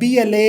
BLA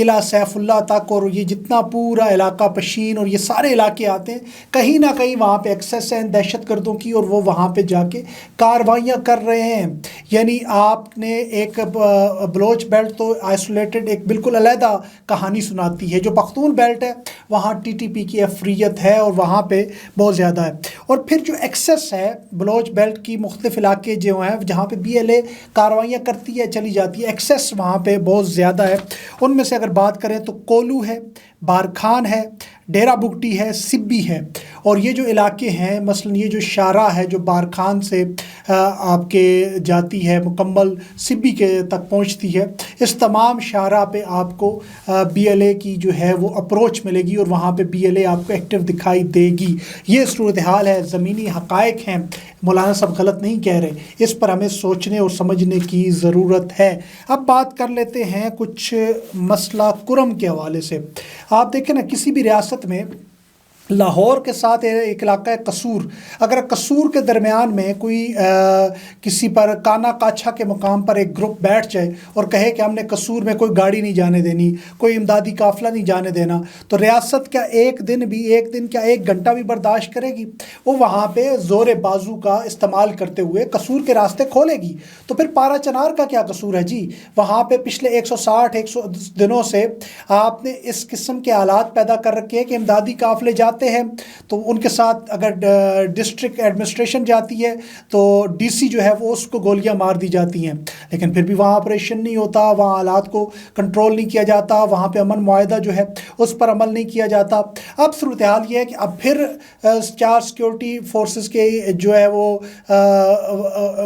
قلعہ سیف اللہ تک اور یہ جتنا پورا علاقہ پشین اور یہ سارے علاقے آتے ہیں، کہیں نہ کہیں وہاں پہ ایکسیس ہیں دہشت گردوں کی اور وہ وہاں پہ جا کے کارروائیاں کر رہے ہیں۔ یعنی آپ نے ایک بلوچ بیلٹ تو آئسولیٹڈ ایک بالکل علیحدہ کہانی سناتی ہے، جو پختون بیلٹ ہے وہاں ٹی ٹی پی کی افریت ہے اور وہاں پہ بہت زیادہ ہے۔ اور پھر جو ایکسیس ہے بلوچ بیلٹ کی مختلف علاقے جو ہیں جہاں پہ بی ایل اے کارروائیاں کرتی ہے چلی جاتی ہے، ایکسیس وہاں پہ بہت زیادہ ہے۔ ان میں سے اگر بات کریں تو کولو ہے، بارکھان ہے، ڈیرہ بگٹی ہے، سبی ہے، اور یہ جو علاقے ہیں مثلا یہ جو شاہراہ ہے جو بارکھان سے آپ کے جاتی ہے مکمل سبی کے تک پہنچتی ہے، اس تمام شاہراہ پہ آپ کو بی ایل اے کی جو ہے وہ اپروچ ملے گی اور وہاں پہ بی ایل اے آپ کو ایکٹیو دکھائی دے گی۔ یہ صورتحال ہے، زمینی حقائق ہیں، مولانا صاحب غلط نہیں کہہ رہے، اس پر ہمیں سوچنے اور سمجھنے کی ضرورت ہے۔ اب بات کر لیتے ہیں کچھ مسئلہ کرم کے حوالے سے۔ آپ دیکھیں نا کسی بھی ریاست میں لاہور کے ساتھ ایک علاقہ ہے قصور، اگر قصور کے درمیان میں کوئی کسی پر کانا کاچھا کے مقام پر ایک گروپ بیٹھ جائے اور کہے کہ ہم نے قصور میں کوئی گاڑی نہیں جانے دینی، کوئی امدادی قافلہ نہیں جانے دینا، تو ریاست کیا ایک دن کیا ایک گھنٹہ بھی برداشت کرے گی؟ وہ وہاں پہ زور بازو کا استعمال کرتے ہوئے قصور کے راستے کھولے گی۔ تو پھر پارا چنار کا کیا قصور ہے جی؟ وہاں پہ پچھلے 160 دنوں سے آپ نے اس قسم کے حالات پیدا کر رکھے ہیں کہ امدادی قافلے جاتے ہیں تو ان کے ساتھ اگر ڈسٹرکٹ ایڈمنسٹریشن جاتی ہے تو ڈی سی جو ہے وہ اس کو گولیاں مار دی جاتی ہیں، لیکن پھر بھی وہاں آپریشن نہیں ہوتا، وہاں حالات کو کنٹرول نہیں کیا جاتا، وہاں پہ امن معاہدہ جو ہے اس پر عمل نہیں کیا جاتا۔ اب صورتحال یہ ہے کہ اب پھر 4 سیکیورٹی فورسز کے جو ہے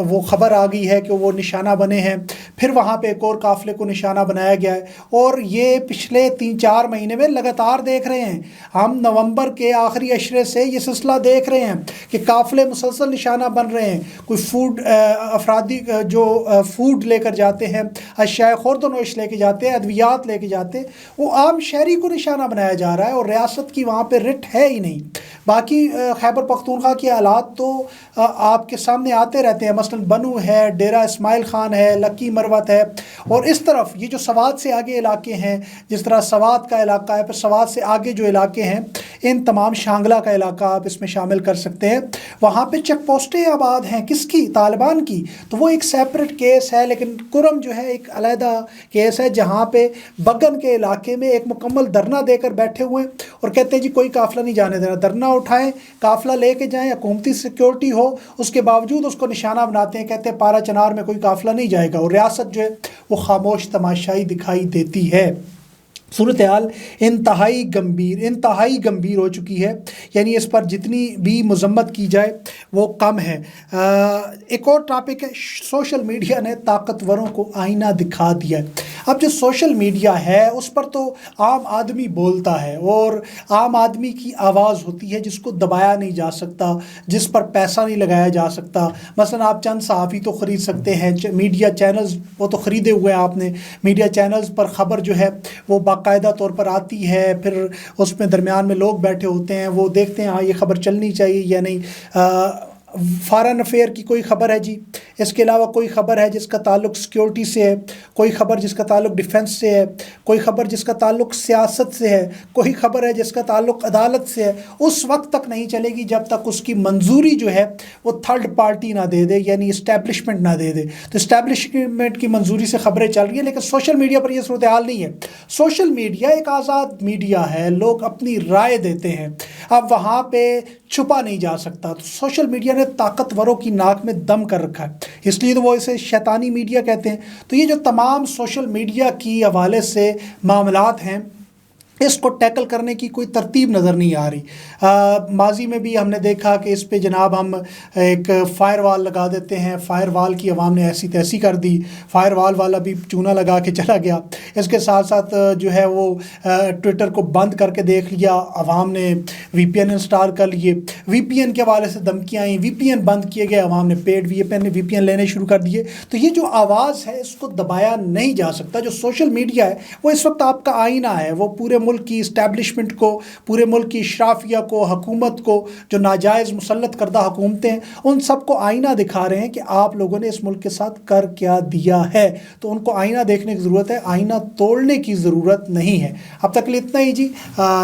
وہ خبر آ گئی ہے کہ وہ نشانہ بنے ہیں، پھر وہاں پہ ایک اور قافلے کو نشانہ بنایا گیا ہے، اور یہ پچھلے 3-4 مہینے میں لگاتار دیکھ رہے ہیں ہم، نومبر کے آخری عشرے سے یہ سلسلہ دیکھ رہے ہیں کہ قافلے مسلسل نشانہ بن رہے ہیں۔ کوئی فوڈ افرادی جو فوڈ لے کر جاتے ہیں، اشیاء خورد و نوش لے کے جاتے ہیں، ادویات لے کے جاتے ہیں، وہ عام شہری کو نشانہ بنایا جا رہا ہے اور ریاست کی وہاں پہ رٹ ہے ہی نہیں۔ باقی خیبر پختونخوا کے حالات تو آپ کے سامنے آتے رہتے ہیں، مثلا بنو ہے، ڈیرہ اسماعیل خان ہے، لکی مروت ہے، اور اس طرف یہ جو سوات سے آگے علاقے ہیں، جس طرح سوات کا علاقہ ہے، پھر سوات سے آگے جو علاقے ہیں ان تمام شانگلہ کا علاقہ آپ اس میں شامل کر سکتے ہیں، وہاں پہ چیک پوسٹیں آباد ہیں، کس کی؟ طالبان کی۔ تو وہ ایک سیپریٹ کیس ہے، لیکن کرم جو ہے ایک علیحدہ کیس ہے جہاں پہ بگن کے علاقے میں ایک مکمل دھرنا دے کر بیٹھے ہوئے ہیں اور کہتے ہیں جی کوئی قافلہ نہیں جانے دینا، دھرنا اٹھائیں، قافلہ لے کے جائیں، حکومتی سیکیورٹی ہو، اس کے باوجود اس کو نشانہ بناتے ہیں، کہتے ہیں پارا چنار میں کوئی قافلہ نہیں جائے گا، اور ریاست جو ہے وہ خاموش تماشائی دکھائی دیتی ہے۔ صورتحال انتہائی گمبھیر ہو چکی ہے، یعنی اس پر جتنی بھی مذمت کی جائے وہ کم ہے۔ ایک اور ٹاپک ہے، سوشل میڈیا نے طاقتوروں کو آئینہ دکھا دیا ہے۔ اب جو سوشل میڈیا ہے اس پر تو عام آدمی بولتا ہے اور عام آدمی کی آواز ہوتی ہے جس کو دبایا نہیں جا سکتا، جس پر پیسہ نہیں لگایا جا سکتا۔ مثلا آپ چند صحافی تو خرید سکتے ہیں، میڈیا چینلز وہ تو خریدے ہوئے ہیں آپ نے، میڈیا چینلز پر خبر جو ہے وہ باقاعدہ طور پر آتی ہے، پھر اس میں درمیان میں لوگ بیٹھے ہوتے ہیں، وہ دیکھتے ہیں ہاں یہ خبر چلنی چاہیے یا نہیں۔ فارن افیئر کی کوئی خبر ہے جی، اس کے علاوہ کوئی خبر ہے جس کا تعلق سیکیورٹی سے ہے، کوئی خبر جس کا تعلق ڈیفنس سے ہے، کوئی خبر جس کا تعلق سیاست سے ہے، کوئی خبر ہے جس کا تعلق عدالت سے ہے، اس وقت تک نہیں چلے گی جب تک اس کی منظوری جو ہے وہ تھرڈ پارٹی نہ دے دے، یعنی اسٹیبلشمنٹ نہ دے دے۔ تو اسٹیبلشمنٹ کی منظوری سے خبریں چل رہی ہیں، لیکن سوشل میڈیا پر یہ صورتحال نہیں ہے۔ سوشل میڈیا ایک آزاد میڈیا ہے، لوگ اپنی رائے دیتے ہیں، اب وہاں پہ چھپا نہیں جا سکتا۔ تو سوشل میڈیا نے طاقتوروں کی ناک میں دم کر رکھا ہے، اس لیے تو وہ اسے شیطانی میڈیا کہتے ہیں۔ تو یہ جو تمام سوشل میڈیا کی حوالے سے معاملات ہیں، اس کو ٹیکل کرنے کی کوئی ترتیب نظر نہیں آ رہی۔ ماضی میں بھی ہم نے دیکھا کہ اس پہ جناب ہم ایک فائر وال لگا دیتے ہیں، فائر وال کی عوام نے ایسی تیسی کر دی، فائر وال والا بھی چونا لگا کے چلا گیا۔ اس کے ساتھ ساتھ جو ہے وہ ٹویٹر کو بند کر کے دیکھ لیا، عوام نے وی پی این انسٹال کر لیے، وی پی این کے حوالے سے دھمکیاں آئیں، وی پی این بند کیے گئے، عوام نے پیڈ وی پی این لینے شروع کر دیے. تو یہ جو آواز ہے اس کو دبایا نہیں جا سکتا. جو سوشل میڈیا ہے وہ اس وقت آپ کا آئینہ ہے، وہ پورے ملک کی اسٹیبلشمنٹ کو، پورے ملک کی اشرافیہ کو، حکومت کو، جو ناجائز مسلط کردہ حکومتیں ہیں ان سب کو آئینہ دکھا رہے ہیں کہ آپ لوگوں نے اس ملک کے ساتھ کر کیا دیا ہے. تو ان کو آئینہ دیکھنے کی ضرورت ہے، آئینہ توڑنے کی ضرورت نہیں ہے. اب تک کے لیے اتنا ہی جی.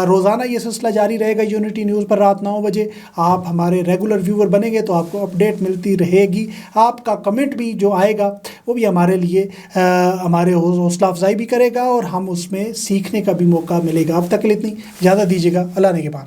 روزانہ یہ سلسلہ جاری رہے گا یونٹی نیوز پر رات 9 بجے. آپ ہمارے ریگولر ویور بنیں گے تو آپ کو اپڈیٹ ملتی رہے گی. آپ کا کمنٹ بھی جو آئے گا وہ بھی ہمارے لیے ہمارے حوصلہ افزائی بھی کرے گا اور ہم اس میں سیکھنے کا بھی موقع ملے گا. اب تک کے لیے اتنی اجازت دیجیے گا. اللہ نگہبان.